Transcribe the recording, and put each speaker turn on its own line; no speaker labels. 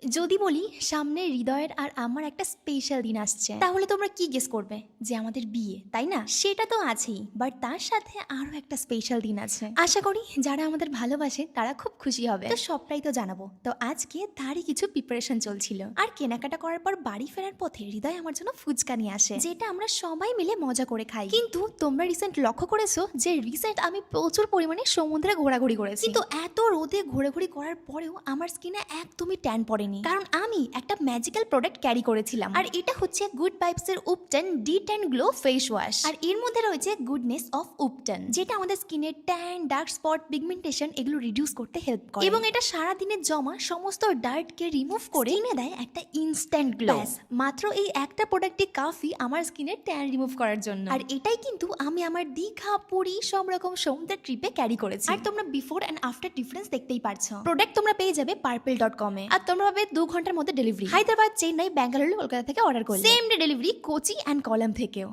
যদি বলি সামনে হৃদয়ের আর আমার একটা স্পেশাল দিন আসছে, তাহলে তোমরা কি গেস করবে? যে আমাদের বিয়ে, তাই না? সেটা তো আছেই, বাট তার সাথে আরো একটা স্পেশাল দিন আছে। আশা করি যারা আমাদের ভালোবাসে তারা খুব খুশি হবে, তো সবটাই তো জানাবো। তো আজকে তারই কিছু প্রিপারেশন চলছিল, আর কেনাকাটা করার পর বাড়ি ফেরার পথে হৃদয় আমার জন্য ফুচকা নিয়ে আসে, যেটা আমরা সবাই মিলে মজা করে খাই। কিন্তু তোমরা রিসেন্ট লক্ষ্য করেছো যে রিসেন্ট আমি প্রচুর পরিমাণে সমুদ্রে ঘোরাঘুরি করেছি, কিন্তু এত রোদে ঘোরাঘুরি করার পরেও আমার স্কিনে একদমই ট্যান পড়েনি, কারণ আমি একটা ম্যাজিক্যাল প্রোডাক্ট ক্যারি করেছিলাম। আর এটা হচ্ছে গুড ভাইবস এর উপটন ডি10 গ্লো ফেস ওয়াশ। আর এর মধ্যে রয়েছে গুডনেস অফ উপটন, যেটা আমাদের স্কিনের ট্যান, ডার্ক স্পট, পিগমেন্টেশন এগুলো রিডিউস করতে হেল্প করে, এবং এটা সারা দিনের জমা সমস্ত ডার্টকে রিমুভ করে স্কিনে দেয় একটা ইনস্ট্যান্ট গ্লো। মাত্র এই একটা প্রোডাক্টই কাফি আমার স্কিনের ট্যান রিমুভ করার জন্য। আর এটাই কিন্তু আমি আমার দীঘা, পুরী সব রকম সমুদ্রের ট্রিপে ক্যারি করেছি। আর তোমরা বিফোর এন্ড আফটার ডিফারেন্স দেখতেই পারছো। প্রোডাক্ট তোমরা পেয়ে যাবে purple.com এ, আর তোমরা পাবে 2 ঘন্টার মধ্যে ডেলিভারি। হায়দ্রাবাদ, চেন্নাই, ব্যাঙ্গালুরু, কলকাতা থেকে অর্ডার করলে same day delivery Kochi and Kollam থেকেও।